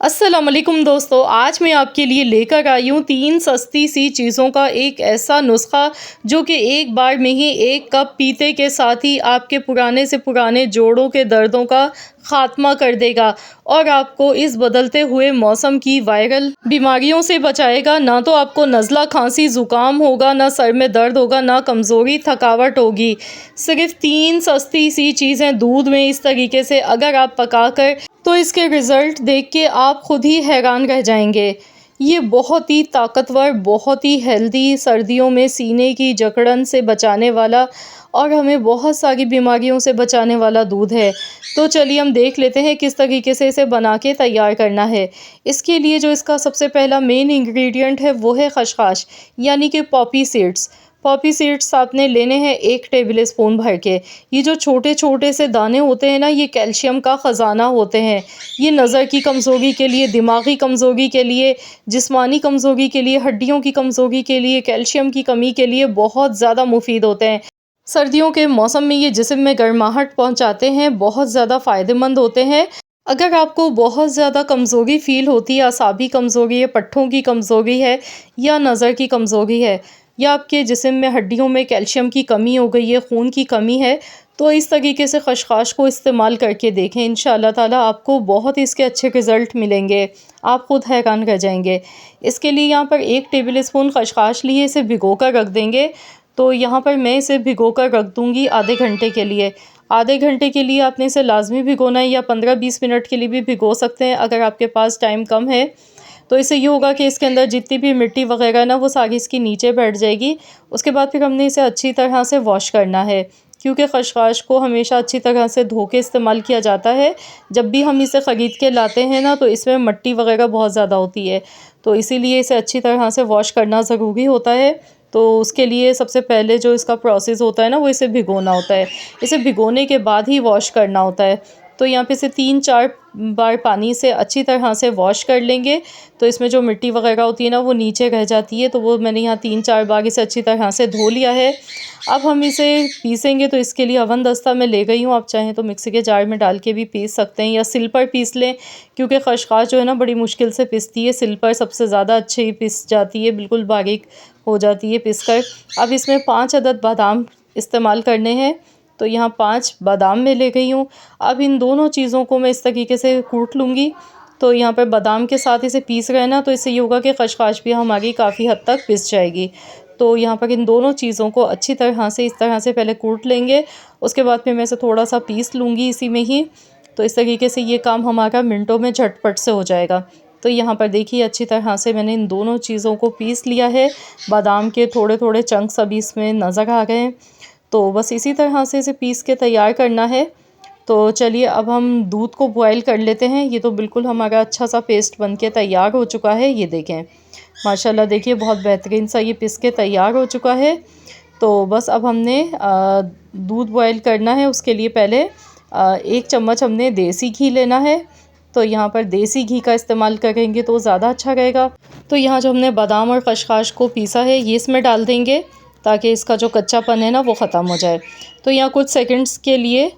अस्सलाम वालेकुम दोस्तों, आज मैं आपके लिए लेकर आई हूँ 3 सस्ती सी चीज़ों का एक ऐसा नुस्ख़ा जो कि एक बार में ही 1 कप पीते के साथ ही आपके पुराने से पुराने जोड़ों के दर्दों का ख़ात्मा कर देगा और आपको इस बदलते हुए मौसम की वायरल बीमारियों से बचाएगा। ना तो आपको नज़ला, खांसी, ज़ुकाम होगा, ना सर में दर्द होगा, ना कमज़ोरी, थकावट होगी। सिर्फ़ 3 सस्ती सी चीज़ें दूध में इस तरीके से अगर आप पकाकर तो इसके रिज़ल्ट देख के आप खुद ही हैरान रह जाएंगे। ये बहुत ही ताकतवर, बहुत ही हेल्दी, सर्दियों में सीने की जकड़न से बचाने वाला और हमें बहुत सारी बीमारियों से बचाने वाला दूध है। तो चलिए हम देख लेते हैं किस तरीके से इसे बना के तैयार करना है। इसके लिए जो इसका सबसे पहला मेन इंग्रेडिएंट है वो है खसखस, यानी कि पॉपी सीड्स। पॉपी सीड्स आपने लेने हैं 1 टेबल स्पून भर के। ये जो छोटे-छोटे से दाने होते हैं ना, ये कैल्शियम का ख़ज़ाना होते हैं। ये नज़र की कमज़ोरी के लिए, दिमागी कमज़ोरी के लिए, जिस्मानी कमज़ोरी के लिए, हड्डियों की कमज़ोरी के लिए, कैल्शियम की कमी के लिए बहुत ज़्यादा मुफ़ीद होते हैं। सर्दियों के मौसम में ये जिस्म में गर्माहट पहुँचाते हैं, बहुत ज़्यादा फ़ायदेमंद होते हैं। अगर आपको बहुत ज़्यादा कमज़ोरी फ़ील होती है, असाबी कमज़ोरी है, पट्ठों की कमज़ोरी है या नज़र की कमज़ोरी है या आपके जिस्म में, हड्डियों में कैल्शियम की कमी हो गई है, खून की कमी है, तो इस तरीके से खसखस को इस्तेमाल करके देखें। इंशाअल्लाह ताला आपको बहुत ही इसके अच्छे रिज़ल्ट मिलेंगे। आप खुद हैरान रह जाएँगे। इसके लिए यहाँ पर 1 टेबल स्पून खसखस लिए, इसे भिगोकर रख देंगे। तो यहाँ पर मैं इसे भिगोकर रख दूँगी आधे घंटे के लिए। आधे घंटे के लिए आपने इसे लाज़मी भिगोना है या 15-20 मिनट के लिए भी भिगो सकते हैं अगर आपके पास टाइम कम है। तो इससे ये होगा कि इसके अंदर जितनी भी मिट्टी वग़ैरह ना, वो सारी इसकी नीचे बैठ जाएगी। उसके बाद फिर हमने इसे अच्छी तरह से वॉश करना है, क्योंकि खसखस को हमेशा अच्छी तरह से धो के इस्तेमाल किया जाता है। जब भी हम इसे ख़रीद के लाते हैं ना, तो इसमें मिट्टी वग़ैरह बहुत ज़्यादा होती है, तो इसीलिए इसे अच्छी तरह से वॉश करना ज़रूरी होता है। तो उसके लिए सबसे पहले जो इसका प्रोसेस होता है ना, वो इसे भिगोना होता है। इसे भिगोने के बाद ही वॉश करना होता है। तो यहाँ पे इसे 3-4 बार पानी से अच्छी तरह से वॉश कर लेंगे, तो इसमें जो मिट्टी वग़ैरह होती है ना, वो नीचे रह जाती है। तो वो मैंने यहाँ 3-4 बार इसे अच्छी तरह से धो लिया है। अब हम इसे पीसेंगे, तो इसके लिए अवन दस्ता मैं ले गई हूँ। आप चाहें तो मिक्सी के जार में डाल के भी पीस सकते हैं या सिल पर पीस लें, क्योंकि खसखस जो है ना, बड़ी मुश्किल से पिसती है। सिल पर सबसे ज़्यादा अच्छी पिस जाती है, बिल्कुल बारीक हो जाती है पिस कर। अब इसमें 5 अदद बादाम इस्तेमाल करने हैं, तो यहाँ 5 बादाम मैं ले गई हूँ। अब इन दोनों चीज़ों को मैं इस तरीके से कूट लूँगी। तो यहाँ पर बादाम के साथ इसे पीस रहे हैं ना, तो इससे ये होगा कि खसखस भी हमारी काफ़ी हद तक पिस जाएगी। तो यहाँ पर इन दोनों चीज़ों को अच्छी तरह से इस तरह से पहले कूट लेंगे, उसके बाद फिर मैं इसे थोड़ा-सा पीस लूँगी इसी में ही। तो इस तरीके से ये काम हमारा मिनटों में झटपट से हो जाएगा। तो यहाँ पर देखिए अच्छी तरह से मैंने इन दोनों चीज़ों को पीस लिया है। बादाम के थोड़े-थोड़े चंक्स अभी इसमें नज़र आ गए हैं। तो बस इसी तरह से इसे पीस के तैयार करना है। तो चलिए अब हम दूध को बॉयल कर लेते हैं। ये तो बिल्कुल हमारा अच्छा सा पेस्ट बन के तैयार हो चुका है। ये देखें, माशाल्लाह देखिए बहुत बेहतरीन सा ये पिस के तैयार हो चुका है। तो बस अब हमने दूध बॉयल करना है। उसके लिए पहले 1 चम्मच हमने देसी घी लेना है। तो यहाँ पर देसी घी का इस्तेमाल करेंगे तो ज़्यादा अच्छा रहेगा। तो यहाँ जो हमने बादाम और खसखस को पीसा है, ये इसमें डाल देंगे, ताकि इसका जो कच्चापन है ना, वो ख़त्म हो जाए। तो यहाँ कुछ सेकंड्स के लिए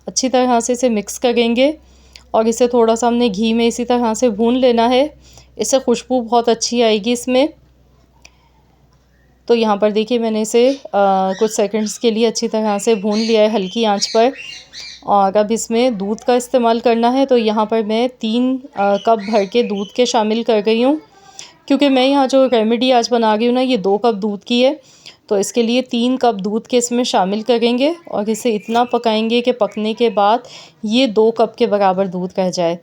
अच्छी तरह से इसे मिक्स करेंगे और इसे थोड़ा-सा हमने घी में इसी तरह से भून लेना है। इससे खुशबू बहुत अच्छी आएगी इसमें। तो यहाँ पर देखिए मैंने इसे कुछ सेकंड्स के लिए अच्छी तरह से भून लिया है हल्की आंच पर। और अब इसमें दूध का इस्तेमाल करना है। तो यहाँ पर मैं 3 कप भर के दूध के शामिल कर गई हूँ, क्योंकि मैं यहाँ जो रेमेडी आज बना रही हूँ ना, ये 2 कप दूध की है। तो इसके लिए 3 कप दूध के इसमें शामिल करेंगे और इसे इतना पकाएंगे कि पकने के बाद ये 2 कप के बराबर दूध रह जाए।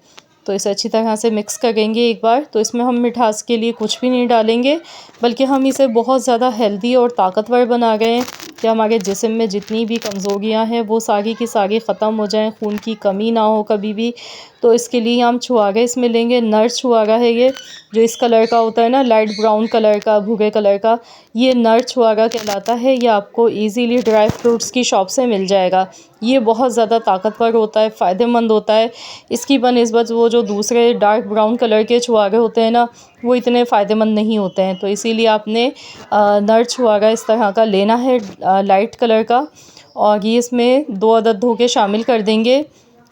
तो इसे अच्छी तरह से मिक्स करेंगे एक बार। तो इसमें हम मिठास के लिए कुछ भी नहीं डालेंगे, बल्कि हम इसे बहुत ज़्यादा हेल्दी और ताकतवर बना रहे हैं कि हमारे जिस्म में जितनी भी कमज़ोरियाँ हैं वो सारी की सारी ख़त्म हो जाएं, खून की कमी ना हो कभी भी। तो इसके लिए हम छुआरा इसमें लेंगे। नर छुआरा है ये, जो इस कलर का होता है ना, लाइट ब्राउन कलर का, भूरे कलर का, ये नर छुआरा कहलाता है। ये आपको इजीली ड्राई फ्रूट्स की शॉप से मिल जाएगा। ये बहुत ज़्यादा ताकतवर होता है, फ़ायदेमंद होता है। इसकी बनिस्बत वो जो दूसरे डार्क ब्राउन कलर के छुआरे होते हैं ना, वो इतने फ़ायदेमंद नहीं होते हैं। तो इसीलिए आपने नर छुआरा इस तरह का लेना है, लाइट कलर का। और ये इसमें 2 अदद धो के शामिल कर देंगे।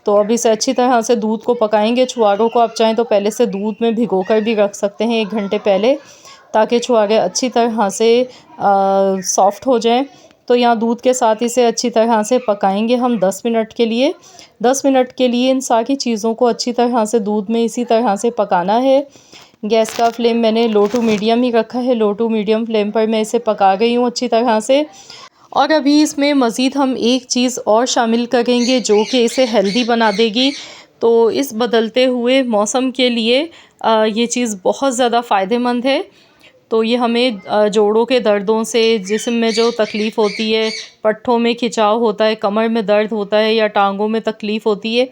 तो अब इसे अच्छी तरह से दूध को पकाएंगे। छुआरों को आप चाहें तो पहले से दूध में भिगोकर भी रख सकते हैं 1 घंटे पहले, ताकि छुआरे अच्छी तरह से सॉफ़्ट हो जाएं। तो यहाँ दूध के साथ इसे अच्छी तरह से पकाएंगे हम 10 मिनट के लिए। 10 मिनट के लिए इन सारी चीज़ों को अच्छी तरह से दूध में इसी तरह से पकाना है। गैस का फ्लेम मैंने लो टू मीडियम ही रखा है। लो टू मीडियम फ्लेम पर मैं इसे पका गई हूँ अच्छी तरह से। और अभी इसमें मज़ीद हम एक चीज़ और शामिल करेंगे जो कि इसे हेल्दी बना देगी। तो इस बदलते हुए मौसम के लिए ये चीज़ बहुत ज़्यादा फ़ायदेमंद है। तो ये हमें जोड़ों के दर्दों से, जिस्म में जो तकलीफ़ होती है, पट्ठों में खिंचाव होता है, कमर में दर्द होता है या टांगों में तकलीफ़ होती है,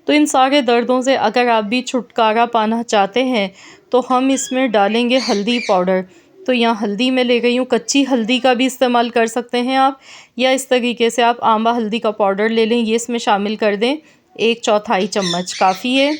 तो इन सारे दर्दों से अगर आप भी छुटकारा पाना चाहते हैं तो हम इसमें डालेंगे हल्दी पाउडर। तो यहाँ हल्दी मैं ले गई हूँ, कच्ची हल्दी का भी इस्तेमाल कर सकते हैं आप, या इस तरीके से आप आंबा हल्दी का पाउडर ले लें, ये इसमें शामिल कर दें। 1/4 चम्मच काफ़ी है।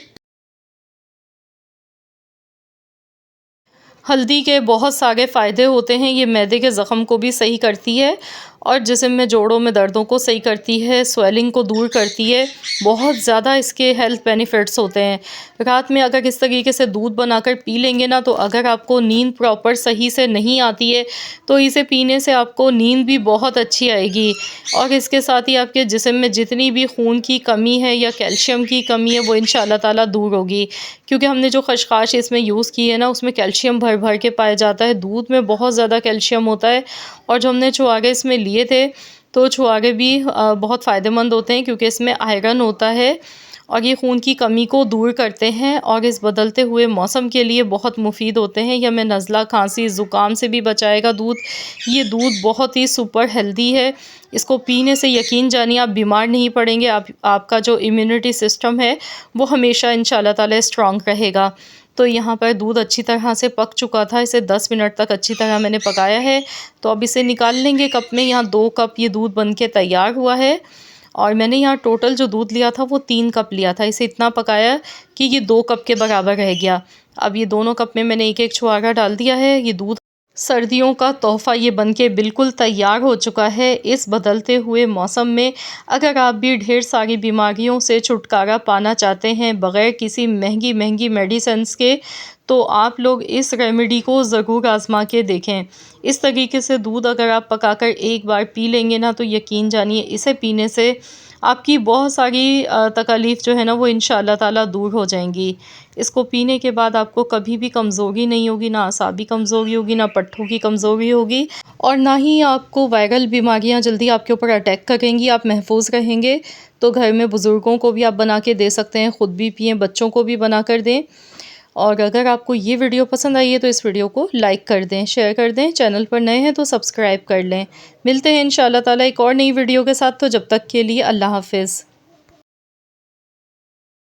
हल्दी के बहुत सारे फ़ायदे होते हैं। ये मैदे के ज़ख़म को भी सही करती है और जिस्म में जोड़ों में दर्दों को सही करती है, स्वेलिंग को दूर करती है। बहुत ज़्यादा इसके हेल्थ बेनिफिट्स होते हैं। रात में अगर इस तरीके से दूध बनाकर पी लेंगे ना, तो अगर आपको नींद प्रॉपर सही से नहीं आती है तो इसे पीने से आपको नींद भी बहुत अच्छी आएगी। और इसके साथ ही आपके जिस्म में जितनी भी खून की कमी है या कैल्शियम की कमी है वो इंशाअल्लाह ताला दूर होगी, क्योंकि हमने जो खशखाश इसमें यूज़ की है ना, उसमें कैल्शियम भर भर के पाया जाता है। दूध में बहुत ज़्यादा कैल्शियम होता है। और जो हमने छुआरे इसमें लिए थे, तो छुआरे भी बहुत फ़ायदेमंद होते हैं, क्योंकि इसमें आयरन होता है और ये खून की कमी को दूर करते हैं और इस बदलते हुए मौसम के लिए बहुत मुफीद होते हैं। ये हमें नज़ला, खांसी, ज़ुकाम से भी बचाएगा दूध। ये दूध बहुत ही सुपर हेल्दी है। इसको पीने से यकीन जानिए आप बीमार नहीं पड़ेंगे। आपका जो इम्यूनिटी सिस्टम है वो हमेशा इंशाअल्लाह ताला स्ट्रॉन्ग रहेगा। तो यहाँ पर दूध अच्छी तरह से पक चुका था। इसे 10 मिनट तक अच्छी तरह मैंने पकाया है। तो अब इसे निकाल लेंगे कप में। यहाँ 2 कप ये दूध बन के तैयार हुआ है और मैंने यहाँ टोटल जो दूध लिया था वो 3 कप लिया था। इसे इतना पकाया कि ये 2 कप के बराबर रह गया। अब ये दोनों कप में मैंने एक-एक छुआरा डाल दिया है। ये दूध सर्दियों का तोहफ़ा ये बनके बिल्कुल तैयार हो चुका है। इस बदलते हुए मौसम में अगर आप भी ढेर सारी बीमारियों से छुटकारा पाना चाहते हैं बग़ैर किसी महंगी मेडिसिन्स के, तो आप लोग इस रेमेडी को ज़रूर आज़मा के देखें। इस तरीके से दूध अगर आप पकाकर एक बार पी लेंगे ना, तो यकीन जानिए इसे पीने से आपकी बहुत सारी तकलीफ़ जो है ना वो इंशाअल्लाह ताला दूर हो जाएंगी। इसको पीने के बाद आपको कभी भी कमज़ोरी नहीं होगी, ना असाबी कमज़ोरी होगी, ना पट्ठों की कमज़ोरी होगी और ना ही आपको वायरल बीमारियां जल्दी आपके ऊपर अटैक करेंगी। आप महफूज रहेंगे। तो घर में बुज़ुर्गों को भी आप बना के दे सकते हैं, ख़ुद भी पिएँ, बच्चों को भी बना कर दें। और अगर आपको ये वीडियो पसंद आई है तो इस वीडियो को लाइक कर दें, शेयर कर दें। चैनल पर नए हैं तो सब्सक्राइब कर लें। मिलते हैं इंशाअल्लाह ताला एक और नई वीडियो के साथ। तो जब तक के लिए अल्लाह हाफ़िज़।